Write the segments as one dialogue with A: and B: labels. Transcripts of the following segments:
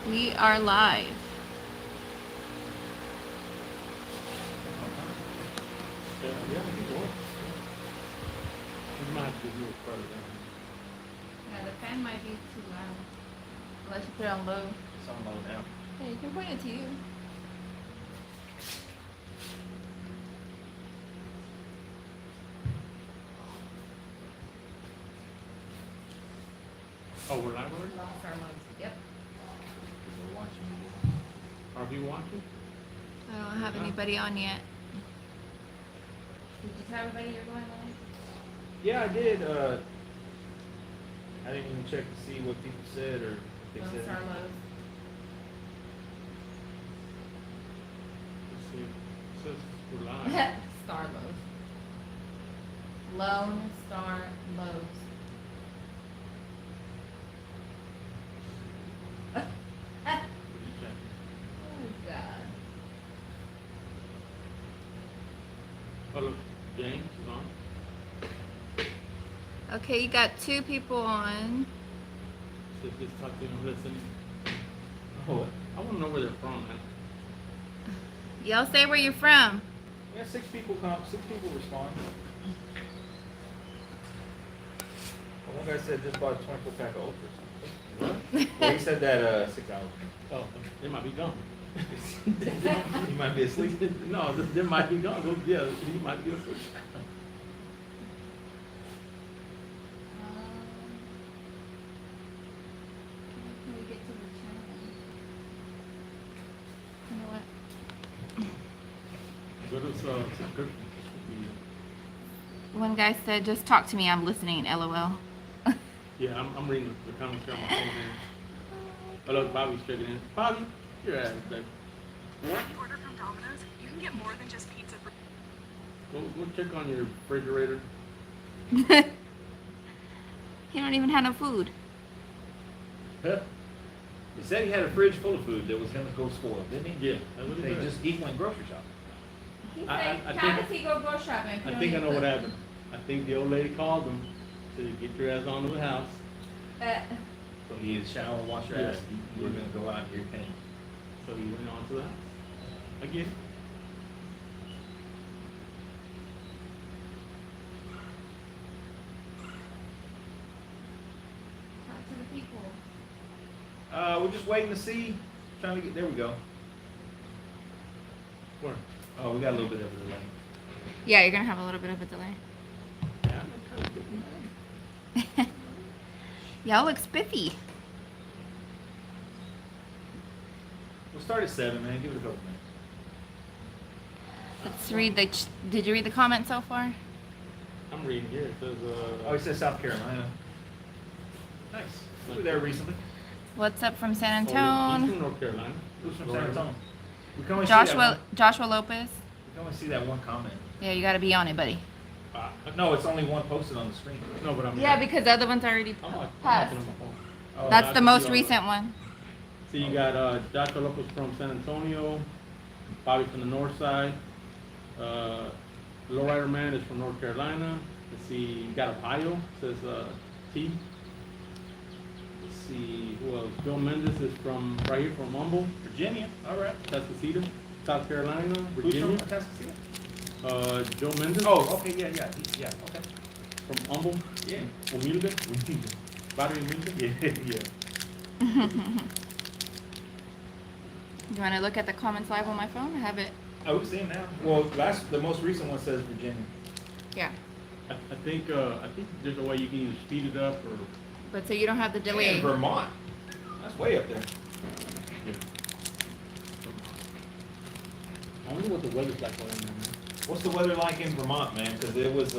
A: We are live.
B: Yeah, keep going. You might have to do it further down.
A: Yeah, the fan might be too loud. Unless you put it on low.
C: It's on low now.
A: Yeah, you can point it to you.
B: Oh, we're live already?
A: Lonestar loads. Yep.
C: People are watching you.
B: Are you watching?
A: I don't have anybody on yet. Did you tell everybody you're going live?
C: Yeah, I did. I didn't even check to see what people said or if they said.
A: Lonestar loads.
B: Let's see. It says we're live.
A: Star loads. Lone Star loads.
B: What did you check?
A: Oh God.
B: Oh, look, James is on.
A: Okay, you got 2 people on.
B: Says just talk to them, listen.
C: Oh,
B: I want to know where they're from, man.
A: Y'all say where you're from.
C: yeah, 6 people respond. Well, one guy said just bought a 24-pack of Ultras.
B: What?
C: Well, he said that 6 hours.
B: Oh, they might be gone.
C: He might be asleep.
B: No, they might be gone. Go, yeah, he might be asleep.
A: Can we get to the channel? You know what?
B: Go to subscription.
A: One guy said, just talk to me, I'm listening, LOL.
B: Yeah, I'm reading the comments here on my phone here. Oh, look, Bobby's checking in. Bobby, your ass, baby.
D: When you order from Domino's, you can get more than just pizza for
B: Go check on your refrigerator.
A: He don't even have no food.
C: Huh? He said he had a fridge full of food that was gonna go spoil, didn't he?
B: Yeah, that's what
C: They
B: it
C: just he went grocery shopping.
A: He
B: I
A: said,
B: think-
A: how does he go grocery shopping? if he
B: I
A: don't
B: think I
A: even
B: know what
A: cook?"
B: happened. I think the old lady called him to get your ass onto the house.
C: So he had shower, wash your ass. You were gonna go out here paying.
B: So he went on to the house. Again.
A: Talk to the people.
C: We're just waiting to see. Trying to get there. We go.
B: Where?
C: Oh, we got a little bit of a delay.
A: Yeah, you're gonna have a little bit of a delay.
B: Yeah, I'm kind of getting mad.
A: Y'all look spiffy.
C: We'll start at 7, man. Give it a couple minutes.
A: Let's read the. Did you read the comments so far?
B: I'm reading here. It says,
C: Oh, he says South Carolina. Nice. We were there recently.
A: What's up from San
B: He's
A: Antone?
B: from North Carolina.
C: Who's from San Antonio? We can only see that
A: Joshua
C: one,
A: Lopez.
C: we can only see that one comment.
A: Yeah, you gotta be on it, buddy.
C: No, it's only one posted on the screen.
B: No, but I'm
A: Yeah, because the other one's already
B: I'm
A: passed.
B: watching on my phone.
C: Oh,
A: That's
B: I
A: the
B: can
A: most
B: see all
A: recent one.
B: So you got Joshua Lopez from San Antonio, Bobby from the north side, Lowrider Man is from North Carolina. Let's see, you got Ohio, says T. Let's see, who else? Joe Mendes is from right here from Humble,
C: Virginia. All right.
B: Tuscaloosa, South Carolina,
C: Who's
B: Virginia.
C: from Tuscaloosa?
B: Joe Mendes
C: Oh, okay, yeah. Okay.
B: from Humble,
C: Yeah.
B: Humilde, Barrio Humilde.
C: Yeah.
A: You wanna look at the comments live on my phone? I have it.
C: Oh, we see him now. Well, the most recent one says Virginia.
A: Yeah.
B: I think there's a way you can either speed it up or.
A: But so you don't have the
C: In
A: delay.
C: Vermont. That's way up there.
B: Yeah. I wonder what the weather's like over there, man.
C: What's the weather like in Vermont, man? Because it was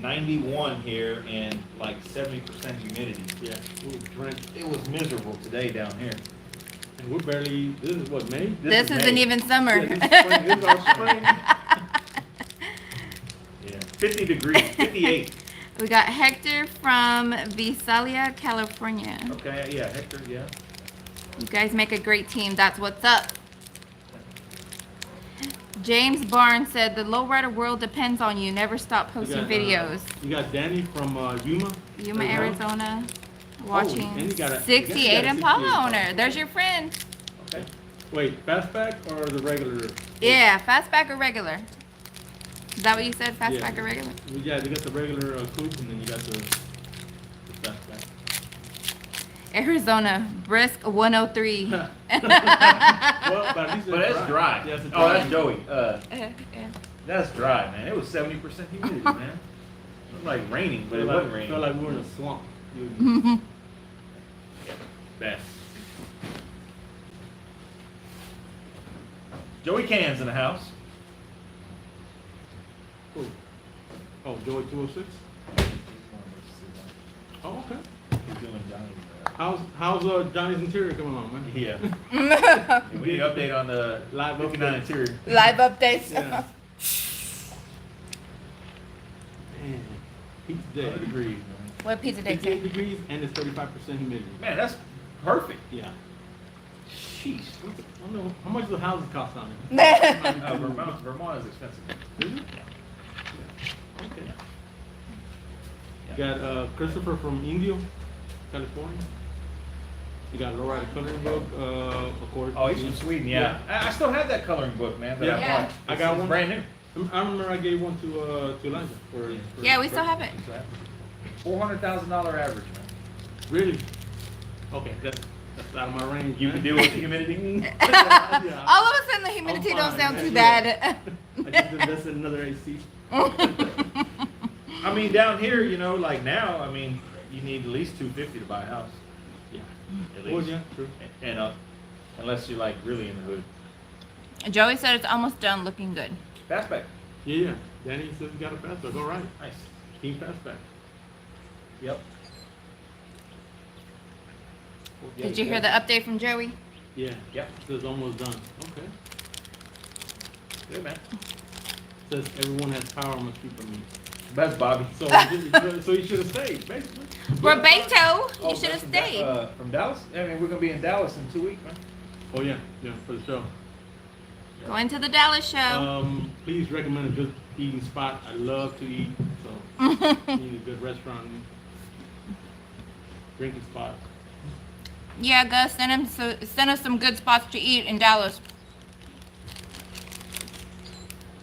C: 91 here and like 70% humidity.
B: Yeah, we were drenched.
C: It was miserable today down here.
B: And we're barely, this is what, May?
A: This
C: is
A: isn't
C: May.
A: even summer.
B: Yeah, this is spring. This is our spring.
C: Yeah. 50 degrees, 58.
A: We got Hector from Visalia, California.
C: Okay, yeah, Hector, yeah.
A: You guys make a great team. That's what's up. James Barnes said, the lowrider world depends on you. Never stop posting videos.
B: You got Danny from Yuma.
A: Yuma, Arizona. Watching
B: and you got a
A: 68
B: 68
A: Impala
B: Impala.
A: owner. There's your friend.
B: Okay. Wait, fastback or the regular?
A: Yeah, fastback or regular? Is that what you said? Fastback
B: Yeah.
A: or regular?
B: Yeah, you got the regular coupe, and then you got the fastback.
A: Arizona, brisk 103.
B: Well, but at least
C: But that's dry.
B: Yeah, it's
C: Oh, that's
B: dry.
C: Joey.
A: Yeah.
C: That's dry, man. It was 70% humidity, man. It was like raining, but it wasn't raining.
B: Felt like we were in a swamp. You- Best.
C: Joey Can's in the house.
B: Cool. Oh, Joey 206. Oh, okay.
C: He's doing Johnny.
B: How's Johnny's interior coming on, man?
C: Yeah. And we need an update on the
B: Live
C: 59
B: update.
C: interior.
A: Live updates.
B: Yeah. Man, pizza day.
C: 100 degrees, man.
A: What pizza day
B: 58
A: say?
B: degrees and it's 35% humidity.
C: Man, that's perfect.
B: Yeah.
C: Sheesh.
B: I don't know how much the houses cost on it.
C: Vermont is expensive.
B: Is it? Okay. You got Christopher from Indio, California. You got lowrider coloring book, of course.
C: Oh, he's from Sweden, yeah. I still have that coloring book, man. That
B: Yeah.
C: I
A: Yeah.
C: bought.
B: I got
C: It's
B: one.
C: brand new.
B: I remember I gave one to Elijah for
A: Yeah, we still have it.
C: $400,000 average, man.
B: Really? Okay, that's out of my range.
C: You
B: man.
C: can deal with the humidity.
B: Yeah.
A: All of a sudden, the humidity
B: I'm
A: don't
B: fine,
A: sound
B: man.
A: too
B: Yeah.
A: bad.
B: I just invested in another AC.
C: I mean, down here, you know, like now, I mean, you need at least $250 to buy a house.
B: Yeah.
C: At
B: Well,
C: least.
B: yeah, true.
C: And unless you're like really in the hood.
A: Joey said it's almost done, looking good.
C: Fastback.
B: Yeah. Danny says you got a fastback. All right.
C: Nice.
B: Team fastback.
C: Yep.
A: Did you hear the update from Joey?
B: Yeah.
C: Yep.
B: Says almost done. Okay.
C: Good, man.
B: Says everyone has power on the people me.
C: That's Bobby.
B: So you should have stayed, basically.
A: Roberto,
C: Oh,
A: you should have
C: from
A: stayed.
C: from Dallas? I mean, we're going to be in Dallas in 2 weeks, man.
B: Oh yeah, yeah, for the show.
A: Going to the Dallas show.
B: Please recommend a good eating spot. I love to eat, so need a good restaurant, drinking spot.
A: Yeah, Gus, send us some good spots to eat in Dallas.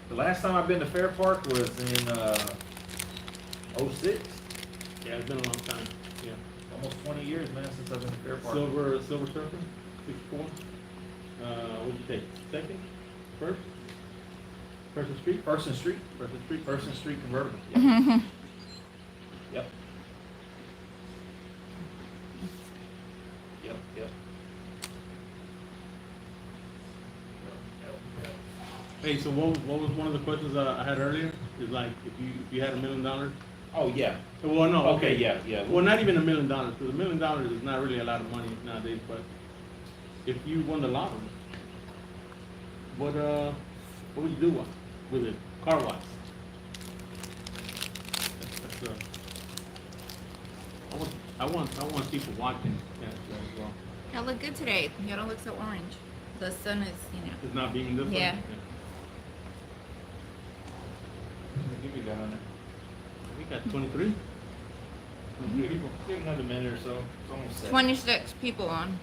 C: The last time I've been to Fair Park was in 06.
B: Yeah, it's been a long time. Yeah.
C: Almost 20 years, man, since I've been to Fair Park.
B: Silver Surfer, 64. What'd you take? Second? First? First and Street?
C: First and Street.
B: First and Street.
C: First and Street convertible. Yep. Yep. Yep. Yep.
B: Hey, so what was one of the questions I had earlier? Is like if you had $1 million.
C: Oh, yeah.
B: Well, no.
C: Okay, yeah, yeah.
B: Well, not even $1 million, because $1 million is not really a lot of money nowadays. But if you won the lottery, what would you do with it, car wise? I want people watching that as well.
A: Y'all look good today. Y'all don't look so orange. The sun is,
B: It's not being this
A: Yeah.
B: way.
C: Give me that on there.
B: We got 23. 23 people.
C: Give it another minute or so. It's almost set.
A: 26 people on.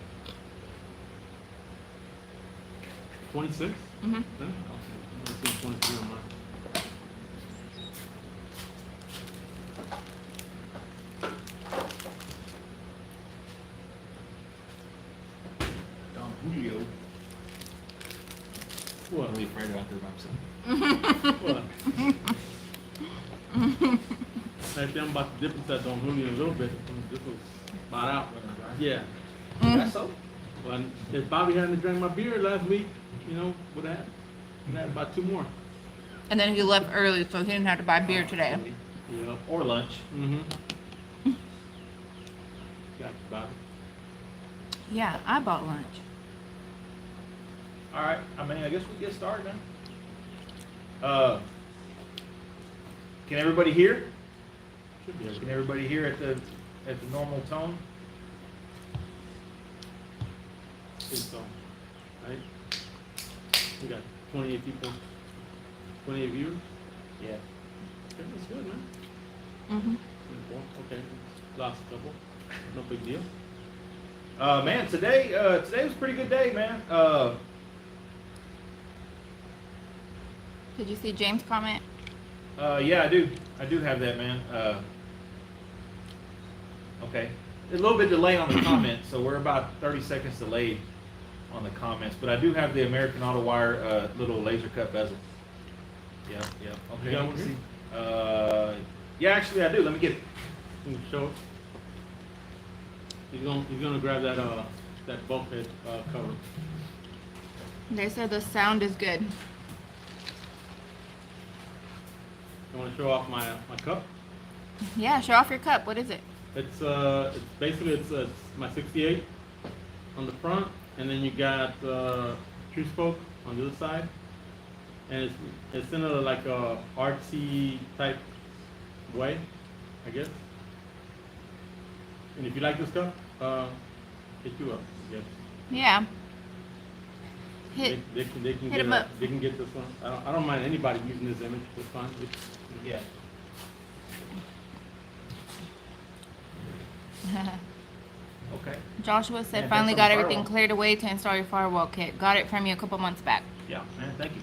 B: 26?
A: Mm-hmm.
B: Yeah, I'll see 23 on mine.
C: Don Julio.
B: What?
C: I'll leave right out there by himself.
B: What? Actually, I'm about to dip into that Don Julio a little bit. This was about out. Yeah.
C: That's so.
B: Well, if Bobby hadn't drank my beer last week, would have had about 2 more.
A: And then he left early, so he didn't have to buy beer today.
B: Yep.
C: Or lunch.
B: Mm-hmm. Got you, Bobby.
A: Yeah, I bought lunch.
C: All right. I mean, I guess we get started then. Can everybody hear?
B: Should be able
C: Can
B: to.
C: everybody hear at the normal tone?
B: think so. Right? We got 28 people, 28 viewers.
C: Yeah.
B: Okay, that's good, man.
A: Mm-hmm.
B: 24. Okay, lost a couple. No big deal.
C: Man, today was a pretty good day, man.
A: Did you see James' comment?
C: Yeah, I do have that, man. Okay. A little bit delay on the comment, so we're about 30 seconds delayed on the comments, but I do have the American Auto Wire little laser cut bezel. Yeah. Okay.
B: You got one here?
C: Yeah, actually I do. Let me get it.
B: Can you show it? He's gonna grab that that bulkhead cover.
A: They said the sound is good.
B: I want to show off my cup.
A: Yeah, show off your cup. What is it?
B: It's basically it's my 68 on the front, and then you got true spoke on the other side, and it's in a like a artsy type way, I guess. And if you like this cup, hit you up, I guess.
A: Yeah. Hit.
B: They can
A: hit
B: get
A: 'em up.
B: they can get this one. I don't mind anybody using this image. It's fine.
C: Yeah. Okay.
A: Joshua said
C: Yeah,
A: finally
C: that's on
A: got
C: the
A: everything
C: firewall.
A: cleared away to install your firewall kit. Got it from you a couple months back.
C: Yeah, man, thank you.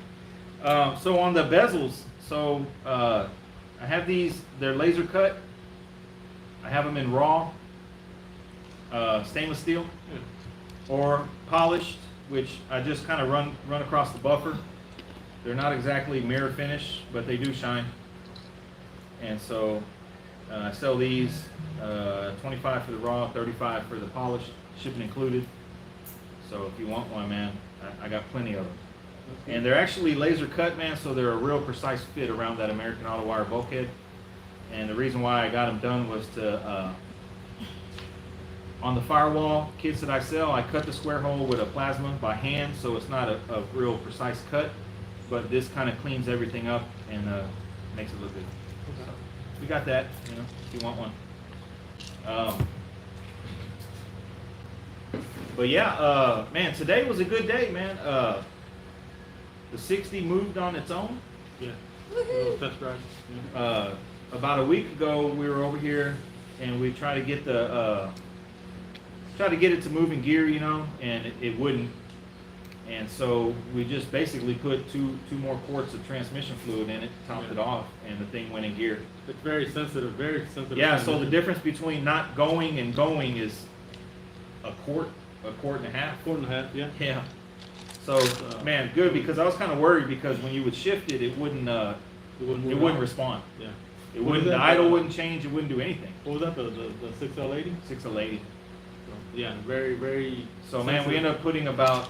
C: So on the bezels, so I have these, they're laser cut. I have them in raw, stainless steel, or polished, which I just kind of run across the buffer. They're not exactly mirror finish, but they do shine. And so I sell these 25 for the raw, 35 for the polished, shipping included. So if you want one, man, I got plenty of them. And they're actually laser cut, man, so they're a real precise fit around that American Auto Wire bulkhead. And the reason why I got them done was to, on the firewall kits that I sell, I cut the square hole with a plasma by hand, so it's not a real precise cut, but this kind of cleans everything up and makes it look good. So we got that, you know, if you want one. But yeah, man, today was a good day, man. The 60 moved on its own.
B: Yeah. Little test drive. Yeah.
C: About a week ago, we were over here and we tried to get it to move in gear, you know, and it wouldn't. And so we just basically put two more quarts of transmission fluid in it, topped it off, and the thing went in gear.
B: It's very sensitive, very sensitive.
C: Yeah, so the difference between not going and going is a quart and a half.
B: Quart and a half, yeah.
C: Yeah. So, man, good, because I was kind of worried because when you would shift it, it wouldn't respond.
B: Yeah.
C: It
B: What
C: wouldn't,
B: is
C: the
B: that?
C: idle wouldn't change, it wouldn't do anything.
B: What was that, the 6L80?
C: 6L80.
B: Yeah, very, very.
C: So, man, we ended up putting about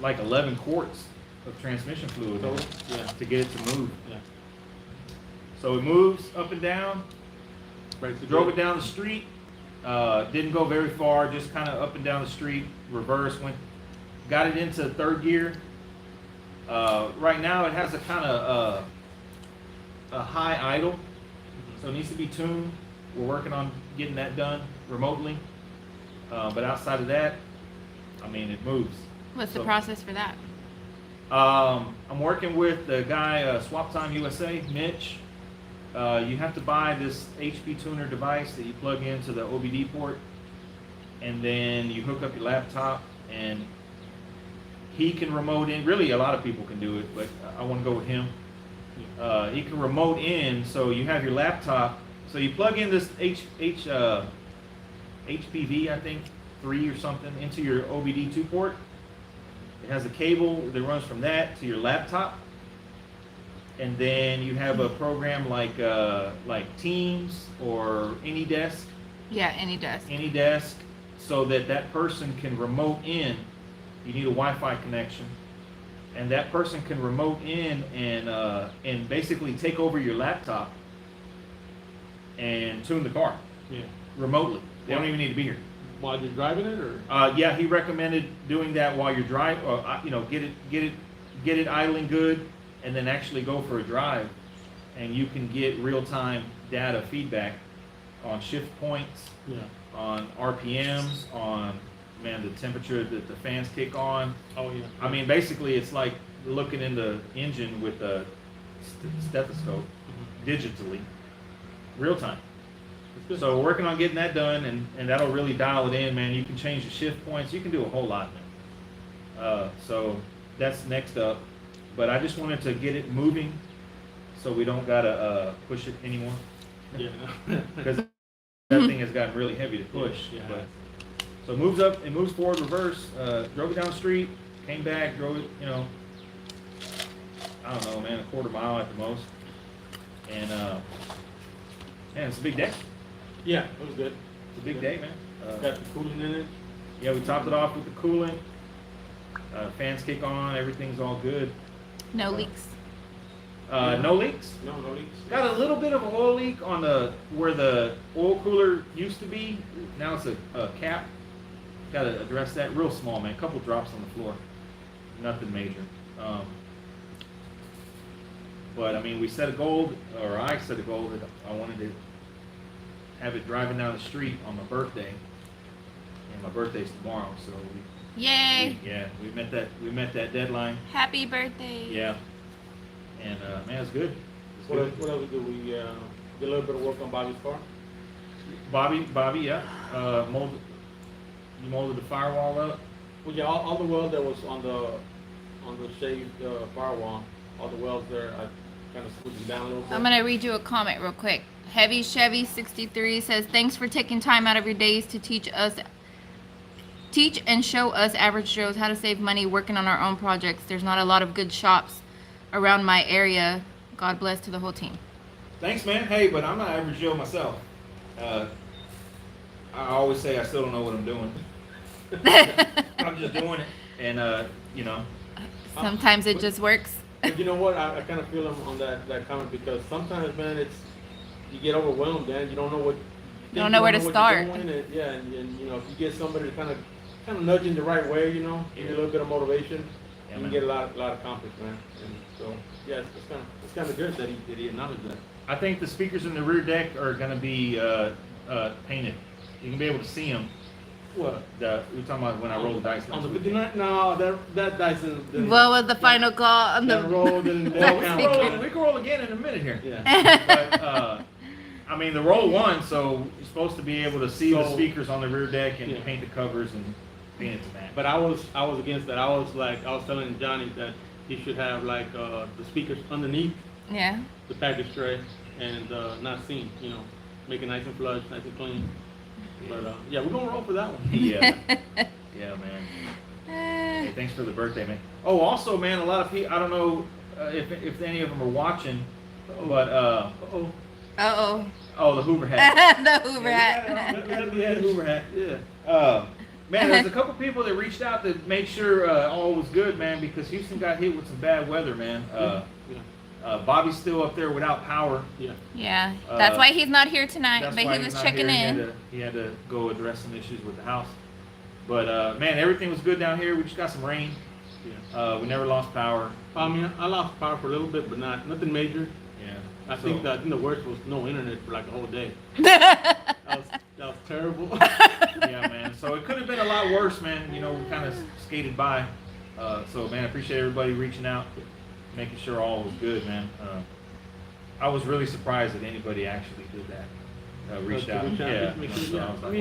C: like 11 quarts of transmission fluid in it
B: Yeah.
C: to get it to move.
B: Yeah.
C: So it moves up and down. Drove it
B: down.
C: down the street. Didn't go very far, just kind of up and down the street, reverse, got it into third gear. Right now it has a kind of a high idle, so it needs to be tuned. We're working on getting that done remotely. But outside of that, I mean, it moves.
A: What's the
C: So,
A: process for that?
C: I'm working with the guy, Swap Time USA, Mitch. You have to buy this HP tuner device that you plug into the OBD port, and then you hook up your laptop, and he can remote in. Really, a lot of people can do it, but I want to go with him. He can remote in, so you have your laptop. So you plug in this HPV, I think, 3 or something, into your OBD2 port. It has a cable that runs from that to your laptop. And then you have a program like Teams or AnyDesk.
A: Yeah, AnyDesk.
C: AnyDesk, so that person can remote in. You need a Wi-Fi connection, and that person can remote in and basically take over your laptop and tune the car remotely. They don't even need to be here.
B: While you're driving it, or?
C: Yeah, he recommended doing that while you're driving. You know, get it idling good, and then actually go for a drive, and you can get real-time data feedback on shift points, on RPMs, on the temperature that the fans kick on.
B: Oh yeah.
C: I mean, basically, it's like looking in the engine with a stethoscope digitally, real time.
B: That's good.
C: So we're working on getting that done, and that'll really dial it in, man. You can change the shift points. You can do a whole lot, man. So that's next up. But I just wanted to get it moving so we don't gotta push it anymore.
B: Yeah.
C: Because that thing has gotten really heavy to push.
B: Yeah.
C: But, so it moves up, it moves forward, reverse, drove it down the street, came back, drove it, I don't know, man, a quarter mile at the most. And, man, it's a big day.
B: Yeah, it was good.
C: It's a big day, man.
B: Got the cooling in it.
C: Yeah, we topped it off with the coolant. Fans kick on, everything's all good.
A: No leaks.
C: No leaks.
B: No leaks.
C: Got a little bit of an oil leak on where the oil cooler used to be. Now it's a cap. Got to address that. Real small, man. A couple drops on the floor. Nothing major. But I mean, we set a goal, or I set a goal that I wanted to have it driving down the street on my birthday, and my birthday's tomorrow. So
A: Yay!
C: we met that. We met that deadline.
A: Happy birthday!
C: Yeah. And man, it's good. It's
B: What
C: good.
B: else we do? We did a little bit of work on Bobby's car.
C: Bobby, yeah. You molded the firewall up.
B: Well, yeah, all the weld that was on the shaved firewall, all the welds there, I kind of squeezed them down a little bit.
A: I'm gonna read you a comment real quick. Heavy Chevy 63 says, "Thanks for taking time out of your days to teach and show us average Joes how to save money working on our own projects. There's not a lot of good shops around my area. God bless to the whole team."
C: Thanks, man. Hey, but I'm not average Joe myself. I always say I still don't know what I'm doing. I'm just doing it, and
A: Sometimes it just works.
B: But you know what? I kind of feel him on that comment because sometimes, man, you get overwhelmed, man. You don't know what.
A: You don't know where to start.
B: And if you get somebody to kind of nudge in the right way, give you a little bit of motivation,
C: Yeah,
B: you can
C: man.
B: get a lot accomplished, man. And so yeah, it's kind of good that he acknowledged that.
C: I think the speakers in the rear deck are going to be painted. You can be able to see them.
B: What?
C: We're talking about when I roll the dice.
B: On the
C: last week.
B: 59? No, that Dyson.
A: What was the final call on
B: That
A: the?
B: roll didn't
C: Well,
B: count.
C: we can roll again in a minute here.
B: Yeah.
C: But I mean, the roll won, so you're supposed to be able to see the
B: So-
C: speakers on the rear deck and
B: Yeah.
C: paint the covers and paint it to match.
B: But I was against that. I was telling Johnny that he should have the speakers underneath
A: Yeah.
B: the package tray and not seen, make it nice and flush, nice and clean. But yeah, we're gonna roll for that one.
C: Yeah, yeah, man. Hey, thanks for the birthday, man. Oh, also, man, a lot of people. I don't know if any of them are watching, but
B: Uh-oh.
A: Oh.
C: the Hoover hat.
A: The Hoover hat.
C: We had a Hoover hat. Yeah. Man, there's a couple people that reached out to make sure all was good, man, because Houston got hit with some bad weather, man. Bobby's still up there without power.
B: Yeah.
A: Yeah. That's why he's not here tonight.
C: That's
A: But
C: why
A: he
C: he's
A: was
C: not
A: checking
C: here.
A: in.
C: He had to go address some issues with the house. But man, everything was good down here. We just got some rain.
B: Yeah.
C: We never lost power.
B: I mean, I lost power for a little bit, but nothing major.
C: Yeah.
B: I think the worst was no internet for like a whole day. That was terrible.
C: Yeah, man. So it could have been a lot worse, man. We kind of skated by. So, man, I appreciate everybody reaching out, making sure all was good, man. I was really surprised that anybody actually did that. Reached out. Yeah. So I was like,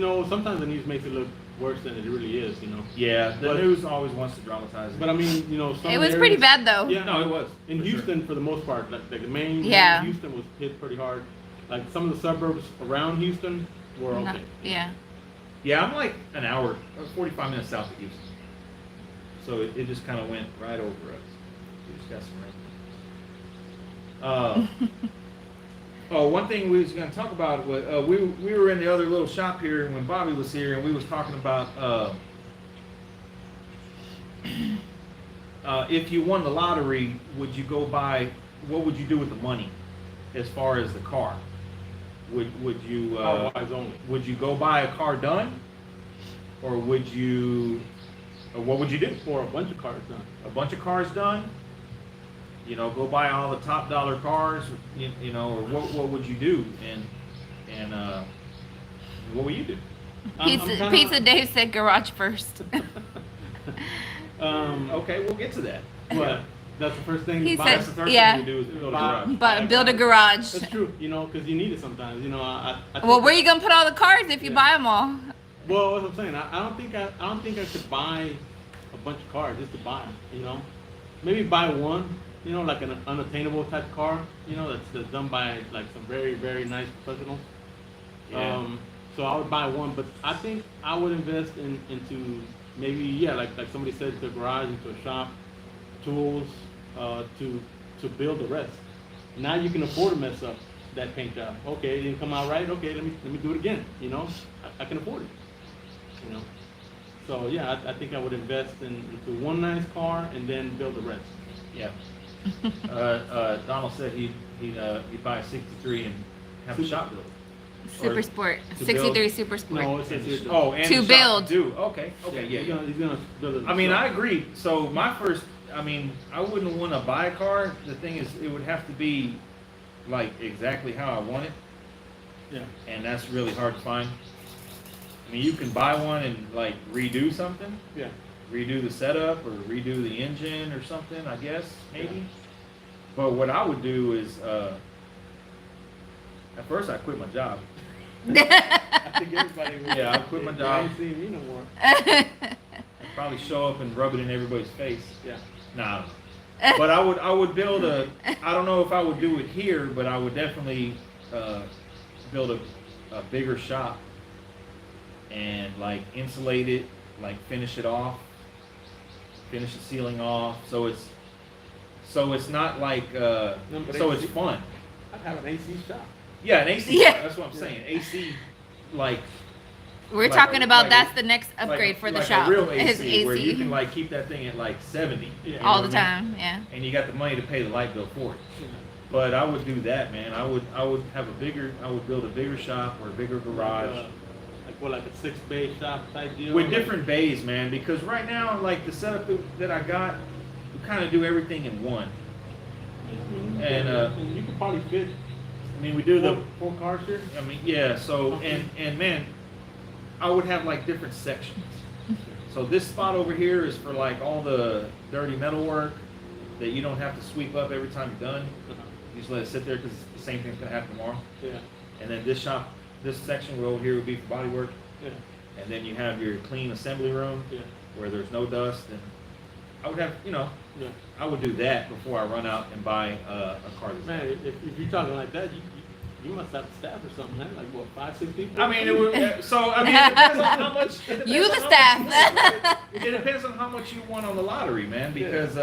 C: wow.
B: Sometimes the news makes it look worse than it really is,
C: Yeah, the
B: But-
C: news always wants to dramatize it.
B: But I mean, some
A: It was pretty
B: areas-
A: bad though.
B: Yeah,
C: No, it was.
B: In
C: for
B: Houston,
C: sure.
B: for the most part, like the main
A: Yeah.
B: Houston was hit pretty hard. Like some of the suburbs around Houston were okay.
A: Not- yeah.
C: Yeah, I'm like an hour, 45 minutes south of Houston. So it just kind of went right over us. We just got some rain. One thing we was going to talk about was we were in the other little shop here when Bobby was here, and we was talking about if you won the lottery, would you go buy? What would you do with the money, as far as the car? Would you
B: Car wise only.
C: would you go buy a car done, or would you? Or what would you do?
B: For a bunch of cars done.
C: A bunch of cars done? Go buy all the top dollar cars, or what would you do? And what would you do?
A: Pizza Dave said garage first.
C: Okay, we'll get to that.
B: Yeah. that's the first thing
A: He
B: you buy.
A: said-
C: That's the first
A: Yeah.
C: thing you do is build a
B: Buy-
C: garage.
A: But build a garage.
B: That's true, you know, because you need it sometimes. You know, I
A: Well,
B: think
A: where you gonna put all the cars if you
B: Yeah.
A: buy them all?
B: Well, what I'm saying, I don't think I could buy a bunch of cars just to buy them. You know, maybe buy one. You know, like an unattainable type car. You know, that's done by like some very very nice professionals.
C: Yeah.
B: So I would buy one, but I think I would invest into maybe like somebody said, into a garage, into a shop, tools, to build the rest. Now you can afford to mess up that paint job. Okay, it didn't come out right. Okay, let me do it again. You know, I can afford it. You know, so yeah, I think I would invest into one nice car and then build the rest.
C: Yeah. Donald said he'd buy a 63 and have a shop built.
A: Super Sport,
C: to
A: 63
C: build-
A: Super Sport.
B: No, it says here.
C: Oh, and
A: To
C: the shop
A: build.
C: do. Okay. Yeah.
B: He's gonna build it.
C: I mean, I
B: himself.
C: agree. So I wouldn't want to buy a car. The thing is, it would have to be like exactly how I want it,
B: Yeah.
C: and that's really hard to find. I mean, you can buy one and like redo something,
B: Yeah.
C: redo the setup or redo the engine or something, I guess, maybe. But what I would do is, at first I quit my job.
B: I think everybody would.
C: Yeah, I quit my
B: They
C: job.
B: ain't seeing me no more.
C: I'd probably show up and rub it in everybody's face.
B: Yeah.
C: Nah. But I would build I don't know if I would do it here, but I would definitely build a bigger shop and like insulate it, like finish it off, finish the ceiling off, so it's not like so it's fun.
B: I'd have an AC shop.
C: Yeah, an AC.
A: Yeah.
C: That's what I'm saying. AC, like
A: We're
C: Like-
A: talking about
C: like-
A: that's the next upgrade
C: like,
A: for the
C: like
A: shop.
C: a real
A: His
C: AC, where you
A: AC
C: can like keep that thing at like 70
B: Yeah.
A: all
C: know
A: the
C: what I mean?
A: time. Yeah.
C: And you got the money to pay the light bill for it.
B: Yeah.
C: But I would do that, man. I would build a bigger shop or a bigger garage
B: Like a 6-bay shop type deal.
C: with different bays, man. Because right now, like the setup that I got, we kind of do everything in one. And
B: you could probably fit.
C: I mean, we do the.
B: four cars here.
C: I mean, yeah. So and man, I would have like different sections. So this spot over here is for like all the dirty metal work that you don't have to sweep up every time you're done. You just let it sit there because the same thing's gonna happen tomorrow.
B: Yeah.
C: And then this section over here would be for body work.
B: Yeah.
C: And then you have your clean assembly room
B: Yeah.
C: where there's no dust. And I would have,
B: Yeah.
C: I would do that before I run out and buy a car.
B: Man, if you're talking like that, you must have staff or something, man. Like what, 5-6 people?
C: I mean, it would, so I mean, it depends on how much. It depends
A: You
C: on
A: the
C: how
A: staff.
C: much- it depends on how much you want on the lottery, man. Because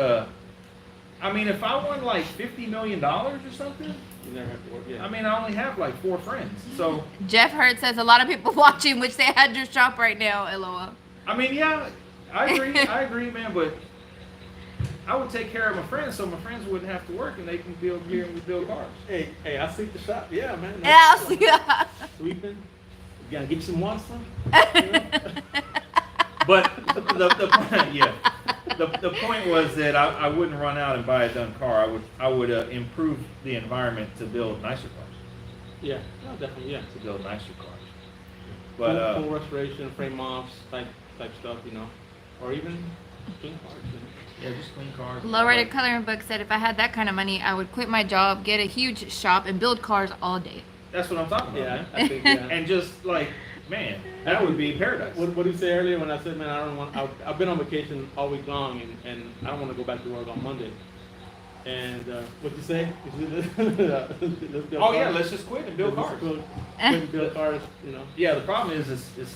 C: I mean, if I won like $50 million or something,
B: You never have to work. Yeah.
C: I mean, I only have like 4 friends. So
A: Jeff Hurt says a lot of people watching wish they had your shop right now. LOL.
C: I mean, yeah, I agree, man. But I would take care of my friends, so my friends wouldn't have to work, and they can build here and we build cars.
B: Hey, I sweep the shop. Yeah, man.
A: Yeah, I'll see that.
B: Sweeping. You gotta get you some water, son.
C: But the point was that I wouldn't run out and buy a done car. I would improve the environment to build nicer cars.
B: Yeah, no, definitely, yeah.
C: To build nicer cars. But
B: Full restoration, frame offs, type stuff, you know, or even clean cars. You know?
C: yeah, just clean cars.
A: Lowrider Coloring Book said if I had that kind of money, I would quit my job, get a huge shop, and build cars all day.
C: That's what I'm talking about,
B: Yeah,
C: man.
B: I think yeah.
C: And just like, man, that would be paradise.
B: What did you say earlier when I said, man, I don't want? I've been on vacation all week long, and I don't want to go back to work on Monday. And what'd you say? Let's build
C: Oh yeah,
B: cars.
C: let's just quit and build
B: Let's
C: cars.
B: quit and build cars, you know.
C: Yeah, the problem is it's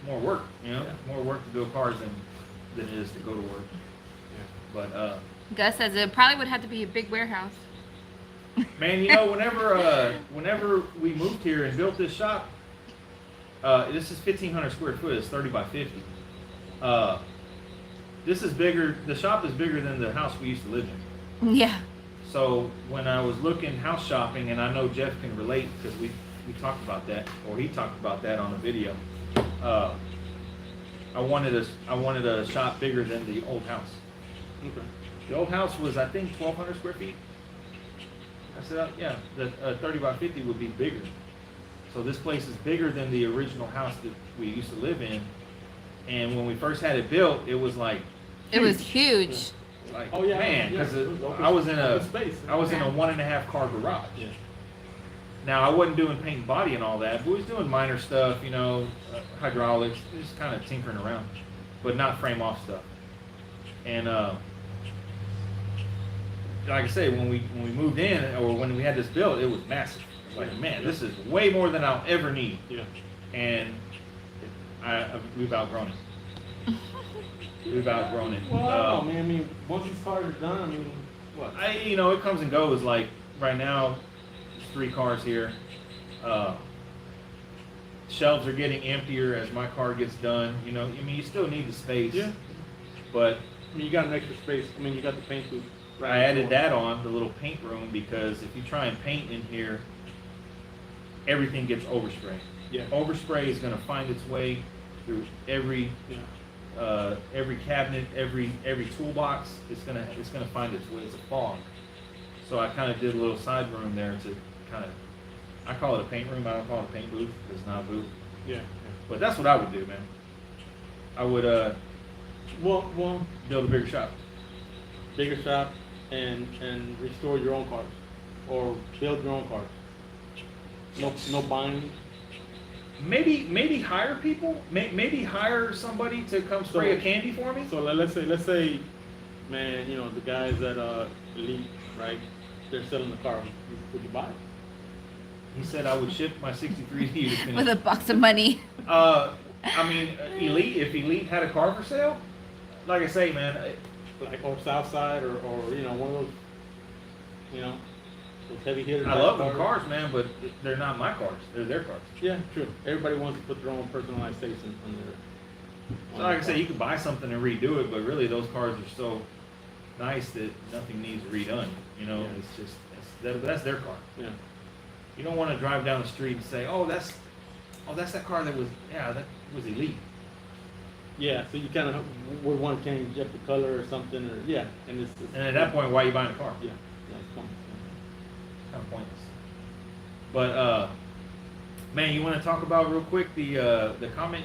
C: more work, you know,
B: Yeah.
C: more work to build cars than it is to go to work. But
A: Gus says it probably would have to be a big warehouse.
C: man, you know, whenever we moved here and built this shop, this is 1,500 square foot. It's 30 by 50. This is bigger. The shop is bigger than the house we used to live in.
A: Yeah.
C: So when I was looking house shopping, and I know Jeff can relate because we talked about that, or he talked about that on a video. I wanted a shop bigger than the old house.
B: Okay.
C: The old house was, I think, 1,200 square feet. I said, yeah, the 30 by 50 would be bigger. So this place is bigger than the original house that we used to live in. And when we first had it built, it was like
A: It was huge.
C: Like,
B: Oh, yeah,
C: man,
B: yeah,
C: because
B: it was open-
C: I was in
B: open space.
C: a 1.5 car garage.
B: Yeah.
C: Now I wasn't doing paint and body and all that, but we was doing minor stuff, you know, hydraulics, just kind of tinkering around, but not frame off stuff. And like I say, when we moved in or when we had this built, it was massive. It was like, man, this is way more than I'll ever need.
B: Yeah.
C: And we've outgrown it. We've outgrown it.
B: Well, I mean, once these cars are done, I mean, what?
C: You know, it comes and goes. Like right now, there's 3 cars here. Shelves are getting emptier as my car gets done. You know, I mean, you still need the space.
B: Yeah.
C: But
B: I mean, you got an extra space. I mean, you got the paint booth.
C: I added that on, the little paint room, because if you try and paint in here, everything gets overspray.
B: Yeah.
C: Overspray is going to find its way through every cabinet, every toolbox. It's gonna find its way. It's a fog. So I kind of did a little side room there to kind of, I call it a paint room. I don't call it a paint booth. It's not a booth.
B: Yeah.
C: But that's what I would do, man. I would
B: Well,
C: build a bigger shop.
B: bigger shop and restore your own cars or build your own cars. No buying.
C: Maybe hire people. Maybe hire somebody to come spray a candy for me.
B: So let's say, man, you know, the guys at Elite, right? They're selling the car. Would you buy it?
C: He said I would ship my 63 to you to finish.
A: With a box of money.
C: I mean, Elite. If Elite had a car for sale, like I say, man.
B: Like or Southside or you know, one of those, you know, those heavy hitters.
C: I love them cars, man, but they're not my cars. They're their cars.
B: Yeah, true. Everybody wants to put their own personalized taste on their.
C: So like I say, you could buy something and redo it, but really those cars are so nice that nothing needs redone. You know,
B: Yeah.
C: it's just that's their car.
B: Yeah.
C: You don't want to drive down the street and say, oh, that's that car that was Elite.
B: Yeah, so you kind of would want to change up the color or something, or yeah, and it's
C: And at that point, why are you buying a car?
B: yeah, it's fun.
C: Kind of pointless. But man, you want to talk about real quick the comment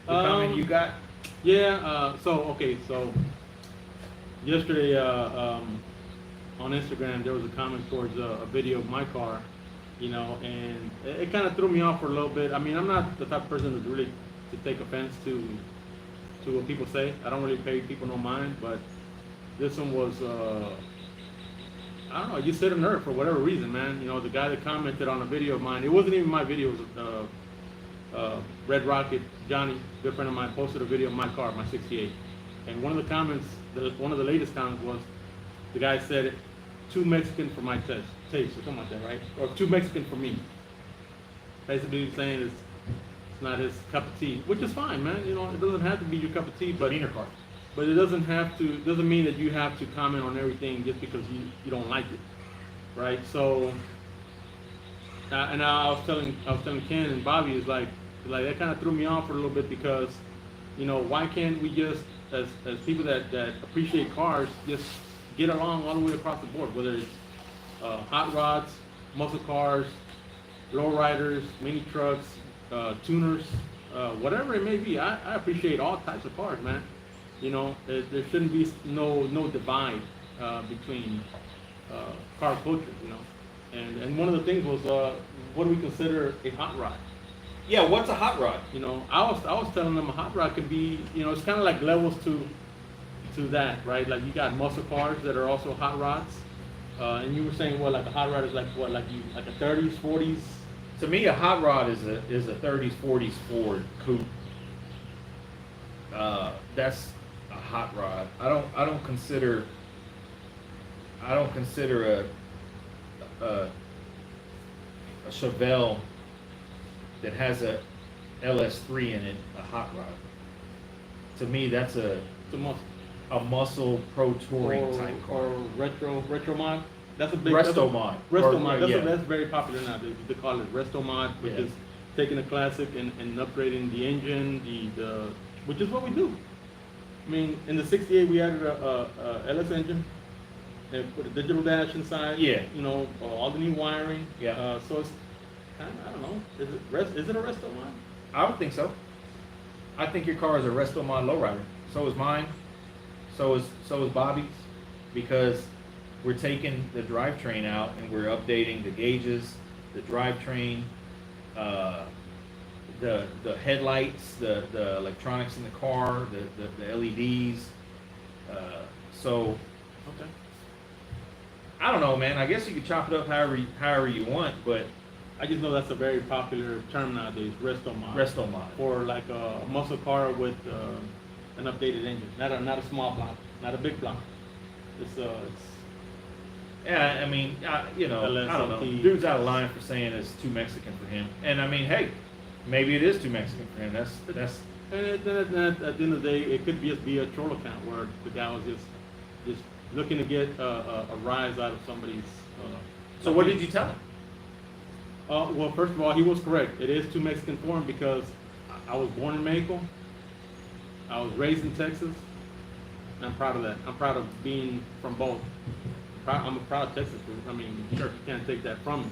C: comment you got?
B: Yeah. So yesterday on Instagram there was a comment towards a video of my car, you know, and it kind of threw me off for a little bit. I mean, I'm not the type of person who's really to take offense to what people say. I don't really pay people no mind, but this one was I don't know, you set a nerve for whatever reason, man. You know, the guy that commented on a video of mine, it wasn't even my video, it was Red Rocket, Johnny, good friend of mine, posted a video of my car, my 68. And one of the comments, one of the latest comments was, the guy said, too Mexican for my taste, or something like that, right? Or too Mexican for me. Basically saying it's not his cup of tea, which is fine, man. You know, it doesn't have to be your cup of tea, but it doesn't mean that you have to comment on everything just because you don't like it, right? So, and I was telling Ken and Bobby, is like that kind of threw me off for a little bit, because, you know, why can't we just as people that appreciate cars just get along all the way across the board, whether it's hot rods, muscle cars, lowriders, mini trucks, tuners, whatever it may be. I appreciate all types of cars, man. You know, there shouldn't be no divide between car culture, you know. And one of the things was, what do we consider a hot rod?
C: Yeah, what's a hot rod?
B: You know, I was telling them a hot rod could be, you know, it's kind of like levels to that, right? Like you got muscle cars that are also hot rods, and you were saying, well, like a hot rod is like what, like a 30s, 40s.
C: To me, a hot rod is a 30s, 40s Ford coupe. That's a hot rod. I don't consider a Chevelle that has a LS3 in it a hot rod. To me, that's a muscle pro touring type car.
B: Or retro mod. That's a big
C: Resto mod.
B: Resto mod.
C: Yeah.
B: That's very popular now. They call it Resto mod, which is taking a classic and upgrading the engine, which is what we do. I mean, in the 68 we added a LS engine and put a digital dash inside.
C: Yeah.
B: You know, all the new wiring.
C: Yeah.
B: So it's kind of, I don't know. Is it a Resto mod?
C: I would think so. I think your car is a Resto mod lowrider. So is mine. So is Bobby's, because we're taking the drivetrain out and we're updating the gauges, the drivetrain, the headlights, the electronics in the car, the LEDs. So
B: Okay.
C: I don't know, man. I guess you could chop it up however you want, but
B: I just know that's a very popular term nowadays, resto mod.
C: resto mod.
B: For like a muscle car with an updated engine, not a small block, not a big block. It's
C: Yeah, I mean, you know, I don't know.
B: LSOT.
C: Dude's out of line for saying it's too Mexican for him. And I mean, hey, maybe it is too Mexican for him. That's
B: and then at the end of the day, it could just be a troll account where the guy was just looking to get a rise out of somebody's.
C: So what did you tell him?
B: Well, first of all, he was correct. It is too Mexican for him because I was born in Mexico. I was raised in Texas. And I'm proud of that. I'm proud of being from both. I'm a proud Texas. I mean, sure, you can't take that from me.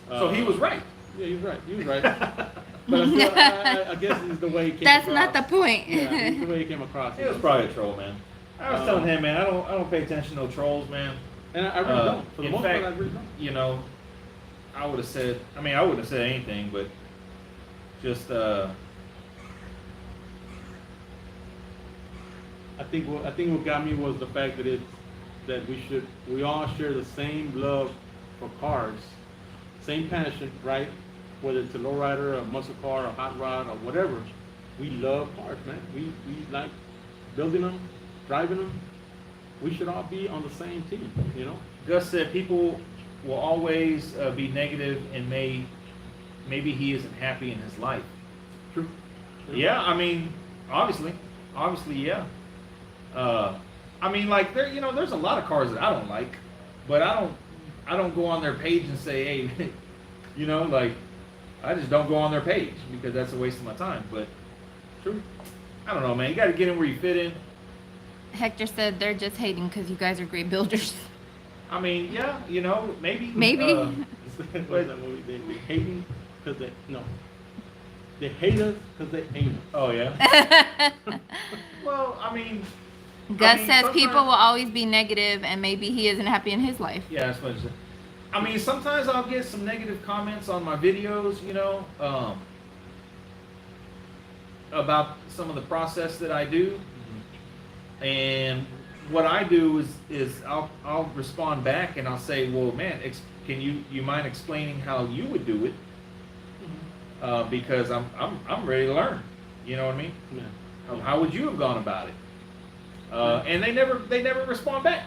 C: So he was right.
B: Yeah, he was right. He was right. But I guess it's the way he came
A: That's
B: across.
A: not the point.
B: Yeah, it's the way he came across.
C: He was probably a troll, man. I was telling him, man, I don't pay attention to no trolls, man.
B: And I really don't. For the
C: in
B: most
C: fact,
B: part, I really don't.
C: you know, I would have said. I mean, I wouldn't have said anything, but just.
B: I think what got me was the fact that we all share the same love for cars, same passion, right? Whether it's a lowrider, a muscle car, a hot rod, or whatever, we love cars, man. We like building them, driving them. We should all be on the same team, you know.
C: Gus said people will always be negative and maybe he isn't happy in his life.
B: True.
C: Yeah, I mean, obviously, yeah. I mean, like there's a lot of cars that I don't like, but I don't go on their page and say, hey, you know, like I just don't go on their page because that's a waste of my time. But true, I don't know, man. You got to get in where you fit in.
A: Hector said they're just hating because you guys are great builders.
C: I mean, yeah, you know, maybe.
A: Maybe.
B: What's that movie? They hate me because they hate us because they ain't us.
C: Oh yeah. Well, I mean.
A: Gus says
C: sometimes-
A: people will always be negative and maybe he isn't happy in his life.
C: Yeah, that's what I said. I mean, sometimes I'll get some negative comments on my videos, you know, about some of the process that I do. And what I do is I'll respond back and I'll say, well, man, can you mind explaining how you would do it? Because I'm ready to learn. You know what I mean?
B: Yeah.
C: How would you have gone about it? And they never respond back.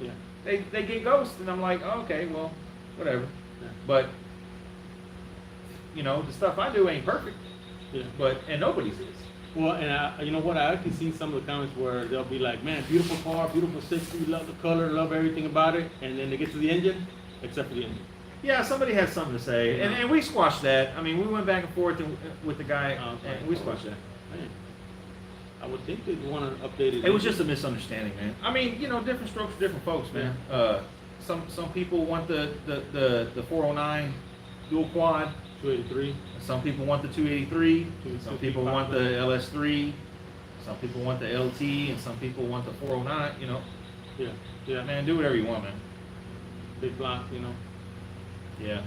B: Yeah.
C: They get ghost, and I'm like, oh, okay, well, whatever.
B: Yeah.
C: But you know, the stuff I do ain't perfect.
B: Yeah.
C: And nobody's is.
B: Well, and you know what? I actually seen some of the comments where they'll be like, "Man, beautiful car, beautiful 60, love the color, love everything about it," and then they get to the engine, except for the engine.
C: Yeah, somebody has something to say,
B: Yeah.
C: and we squashed that. I mean, we went back and forth with the guy,
B: Okay.
C: and we squashed that.
B: Man, I would think they'd want to update it.
C: It was just a misunderstanding, man. I mean, you know, different strokes for different folks, man. Some people want the 409 dual quad.
B: 283.
C: Some people want the 283. Some
B: 250
C: people want the
B: popular.
C: LS3. Some people want the LT, and some people want the 409. You know,
B: Yeah. Yeah.
C: man, do whatever you want, man.
B: Big block, you know.
C: Yeah.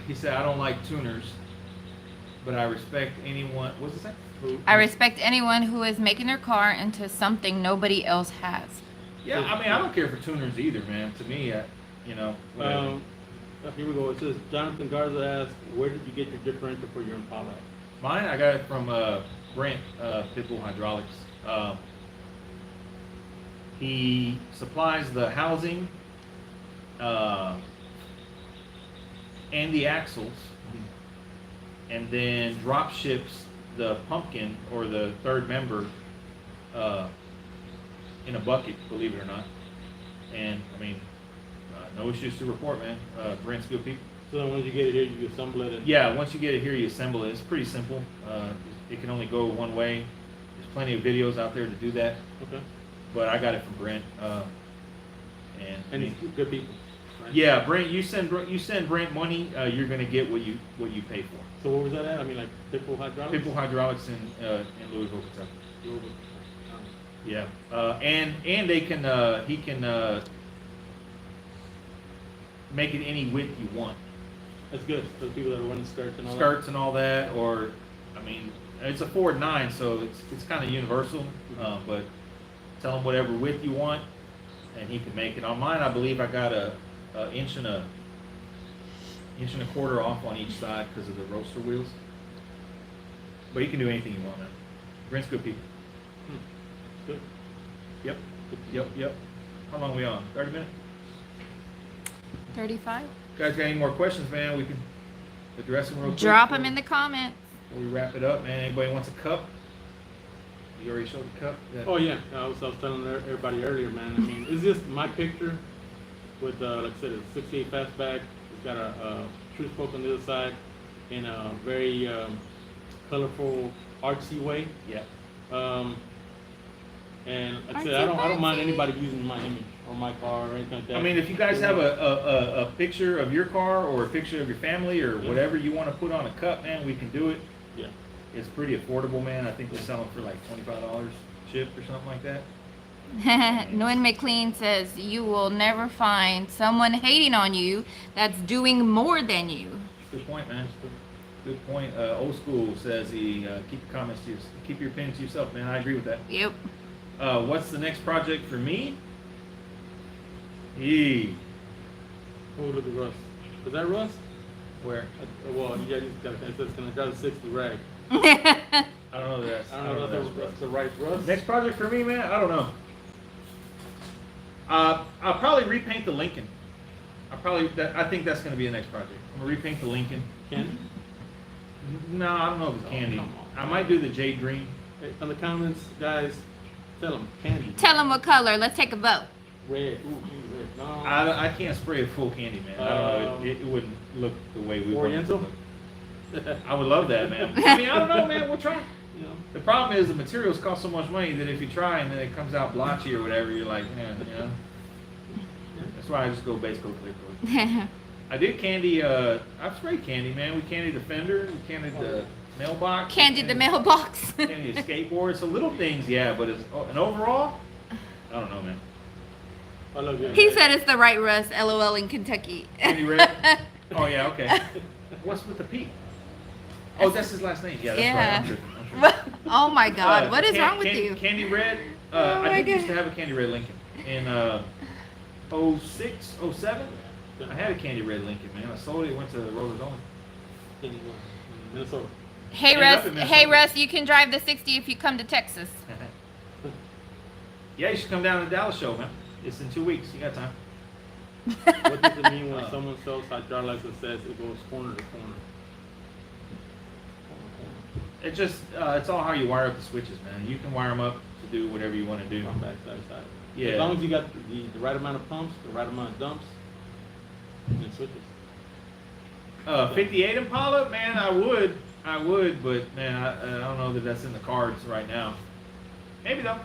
C: He said, I don't like tuners, but I respect anyone. What's it say?
A: I respect anyone who is making their car into something nobody else has.
C: Yeah, I mean, I don't care for tuners either, man. To me, you know, whatever.
B: Here we go. It says Jonathan Garza asked, "Where did you get your differential for your Impala?"
C: Mine, I got it from Brent, Pitbull Hydraulics. He supplies the housing and the axles, and then drop ships the pumpkin or the third member in a bucket, believe it or not. And I mean, no issues to report, man. Brent's good people.
B: So then once you get it here, you assemble it.
C: Yeah, once you get it here, you assemble it. It's pretty simple. It can only go one way. There's plenty of videos out there to do that.
B: Okay.
C: But I got it from Brent.
B: And he's good people. right?
C: Yeah, Brent, you send Brent money, you're gonna get what you pay for.
B: So what was that at? I mean, like Pitbull Hydraulics?
C: Pitbull Hydraulics in Louisville, Kentucky.
B: Louisville.
C: Yeah, and they can he can make it any width you want.
B: That's good for the people that are running skirts and all
C: Skirts and all that, or I mean, it's a Ford 9, so it's kind of universal. But tell him whatever width you want, and he can make it. On mine, I believe I got a inch and a quarter off on each side because of the roadster wheels. But you can do anything you want, man. Brent's good people.
B: that. Good.
C: Yep. How long are we on? 30 minutes?
A: 35.
C: Guys got any more questions, man? We can address them real quick.
A: Drop them in the comments.
C: Before we wrap it up, man. Anybody wants a cup? You already showed the cup?
B: Oh yeah, I was telling everybody earlier, man. I mean, it's just my picture with, like I said, a 68 fastback. It's got a true spoke on the other side in a very colorful, artsy way.
C: Yeah.
B: And like I said, I don't mind anybody using my image or my car or anything like that.
C: I mean, if you guys have a picture of your car or a picture of your family or whatever you want to put on a cup, man, we can do it.
B: Yeah.
C: It's pretty affordable, man. I think they sell them for like $25 shipped or something like that.
A: Nguyen McLean says, you will never find someone hating on you that's doing more than you.
C: Good point, man. Good point. Old school says he keep your opinions to yourself, man. I agree with that.
A: Yep.
C: What's the next project for me?
B: Oh, look at Russ. Is that Russ?
C: Where?
B: Well, yeah, he's got it's gonna drive a 60 rag.
C: I don't know that.
B: I don't know if that's the right Russ.
C: Next project for me, man. I don't know. I'll probably repaint the Lincoln. I think that's gonna be the next project. I'm gonna repaint the Lincoln.
B: Candy?
C: No, I don't know if it's candy.
B: come on.
C: I might do the jade green.
B: Hey, in the comments, guys, tell them candy.
A: Tell them what color. Let's take a vote.
B: Red. Ooh, red. No.
C: I can't spray a full candy, man. I don't know. It wouldn't look the way we want it to
B: Oriental?
C: look. I would love that, man. I mean, I don't know, man. We'll try.
B: You know.
C: The problem is the materials cost so much money that if you try and then it comes out blotchy or whatever, you're like, man, you know. That's why I just go base coat, clear coat. I did candy. I've sprayed candy, man. We candied the fender. We candied the mailbox.
A: Candied the mailbox.
C: Candied the skateboard. So little things, yeah. But and overall, I don't know, man.
B: I love you.
A: He said it's the right Russ. LOL in Kentucky.
C: Candy red. Oh yeah, okay. What's with the P? Oh, that's his last name. Yeah, that's right. I'm tripping.
A: Oh my God, what is wrong with you?
C: Candy red.
A: Oh my
C: I did used to
A: God.
C: have a candy red Lincoln in 06, 07. I had a candy red Lincoln, man. I sold it. Went to Rollers Only.
B: Minnesota.
A: Hey
C: Ended up
A: Russ,
C: in
A: hey
C: Minnesota.
A: Russ, you can drive the 60 if you come to Texas.
C: Yeah, you should come down to the Dallas show, man. It's in 2 weeks. You got time.
B: What does it mean when someone sells hydraulics and says it goes corner to corner?
C: It just it's all how you wire up the switches, man. You can wire them up to do whatever you want to do.
B: Front, back, side, side.
C: Yeah.
B: As long as you got the right amount of pumps, the right amount of dumps, and then switches.
C: 58 Impala, man, I would, but man, I don't know that that's in the cards right now. Maybe though.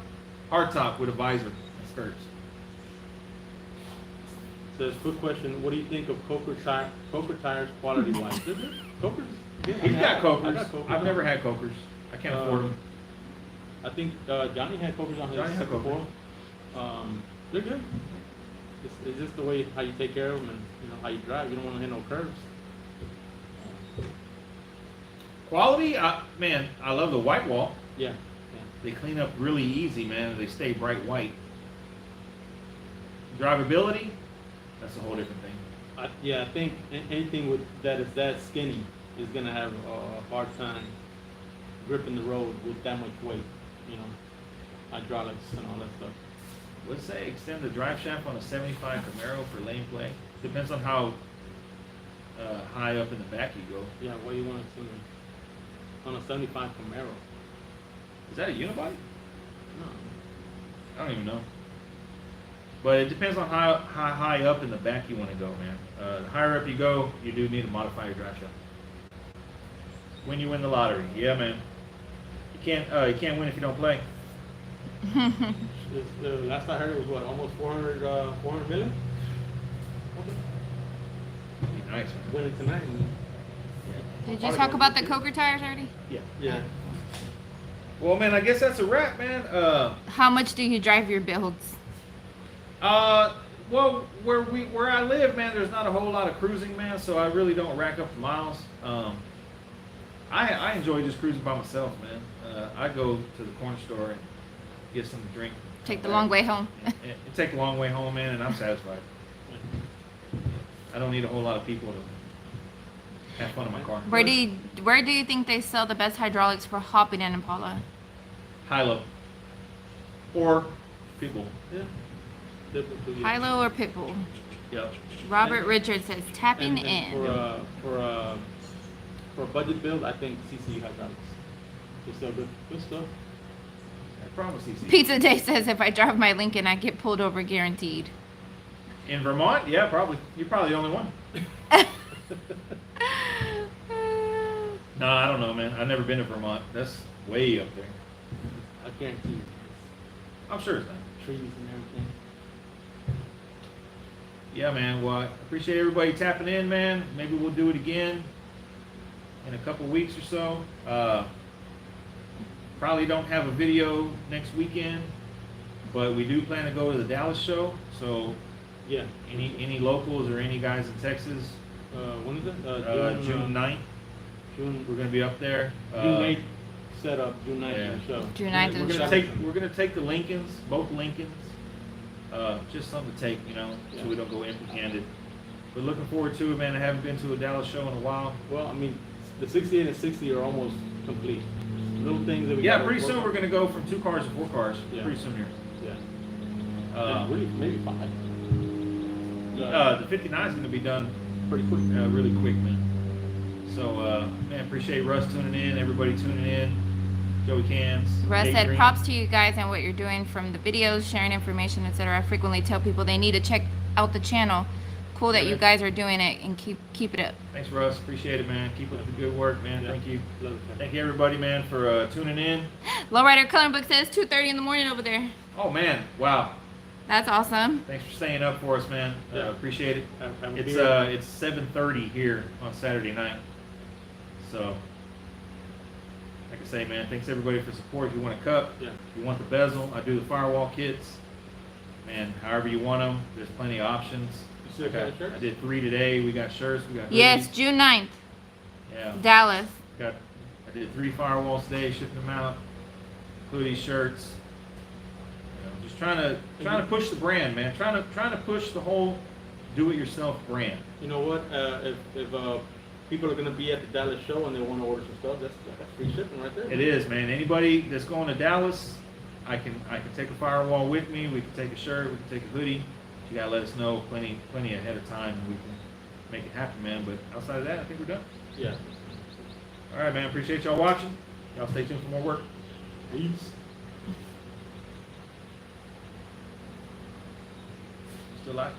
C: Hardtop with a visor and skirts.
B: Says, quick question, what do you think of Coker tires quality wise? Cokers? Yeah,
C: He's got
B: I
C: Cokers.
B: got Cokers.
C: I've never had Cokers. I can't afford them.
B: I think Johnny had Cokers on his
C: Johnny had
B: before. They're good. It's just the way how you take care of them and you know how you drive. You don't want to hit no curves.
C: Quality, man, I love the white wall.
B: Yeah.
C: They clean up really easy, man, and they stay bright white. Drivability, that's a whole different thing.
B: I think anything with that is that skinny is gonna have a hard time gripping the road with that much weight. You know, hydraulics and all that stuff.
C: Let's say extend the drive shaft on a 75 Camaro for lane play. Depends on how high up in the back you go.
B: Yeah, what do you want to see on a 75 Camaro?
C: Is that a unibody?
B: No.
C: I don't even know. But it depends on how high up in the back you want to go, man. The higher up you go, you do need to modify your drive shaft. When you win the lottery, yeah, man. You can't win if you don't play.
B: Last I heard it was what, almost 400 million?
C: Be nice, man.
B: Win it tonight.
A: Did you talk about the Coker tires already?
B: Yeah.
C: Well, man, I guess that's a wrap, man.
A: How much do you drive your builds?
C: Well, where I live, man, there's not a whole lot of cruising, man, so I really don't rack up the miles. I enjoy just cruising by myself, man. I go to the corner store and get something to drink.
A: Take the long way home.
C: and take the long way home, man, and I'm satisfied. I don't need a whole lot of people to have fun in my car.
A: Where do you think they sell the best hydraulics for hopping in Impala?
C: High-low. Or people.
B: Yeah. Definitely.
A: Hilo or Pitbull?
C: Yep.
A: Robert Richards says tapping
B: And
A: in.
B: for a budget build, I think CC hydraulics. They sell good stuff.
C: I promise you.
A: Pizza Day says if I drive my Lincoln, I get pulled over guaranteed.
C: In Vermont? Yeah, probably. You're probably the only one. No, I don't know, man. I've never been to Vermont. That's way up there.
B: I guarantee you.
C: I'm sure it's not.
B: Trees and everything.
C: Yeah, man. Well, I appreciate everybody tapping in, man. Maybe we'll do it again in a couple weeks or so. Probably don't have a video next weekend, but we do plan to go to the Dallas show. So,
B: Yeah.
C: any locals or any guys in Texas,
B: When is it?
C: June 9th,
B: June.
C: we're gonna be up there.
B: June 8th. Set up June 9th
C: yeah.
B: for the show.
A: June 9th
C: We're
A: is
C: gonna
A: the
C: take the Lincolns, both Lincolns. Just something to take, so
B: Yeah.
C: we don't go empty-handed. But looking forward to it, man. I haven't been to a Dallas show in a while.
B: Well, I mean, the 68 and 60 are almost complete. Little things that we.
C: Yeah,
B: gotta
C: pretty
B: work
C: soon
B: on.
C: we're gonna go from 2 cars to 4 cars.
B: Yeah.
C: Pretty soon here.
B: Yeah. Really, maybe 5.
C: The 59 is gonna be done
B: Pretty quick.
C: really quick, man. So, man, appreciate Russ tuning in, everybody tuning in. Joey Cans.
A: Russ
C: Kate
A: said
C: Green.
A: props to you guys and what you're doing from the videos, sharing information, etc. I frequently tell people they need to check out the channel. Cool that you
C: Yeah.
A: guys are doing it and keep it up.
C: Thanks, Russ. Appreciate it, man. Keep up the good work, man.
B: Yeah.
C: Thank you.
B: Love it, man.
C: Thank you, everybody, man, for tuning in.
A: Lowrider Coloring Book says 2:30 in the morning over there.
C: Oh, man. Wow.
A: That's awesome.
C: Thanks for staying up for us, man.
B: Yeah.
C: Appreciate it.
B: I'm
C: It's
B: here.
C: it's 7:30 here on Saturday night. So, like I say, man, thanks everybody for support. If you want a cup,
B: Yeah.
C: if you want the bezel, I do the firewall kits. Man, however you want them, there's plenty of options.
B: You still got a shirt?
C: I did 3 today. We got shirts. We got
A: Yes,
C: hoodies.
A: June 9th,
C: Yeah.
A: Dallas.
C: I did 3 firewalls today, shipping them out. Hoodies, shirts. Just trying to push the brand, man. Trying to push the whole do-it-yourself brand.
B: You know what? If people are gonna be at the Dallas show and they want to order some stuff, that's free shipping right there.
C: It is, man. Anybody that's going to Dallas, I can take a firewall with me. We can take a shirt. We can take a hoodie. You gotta let us know plenty ahead of time, and we can make it happen, man. But outside of that, I think we're done.
B: Yeah.
C: All right, man. Appreciate y'all watching. Y'all stay tuned for more work.
B: Peace.
C: Still live?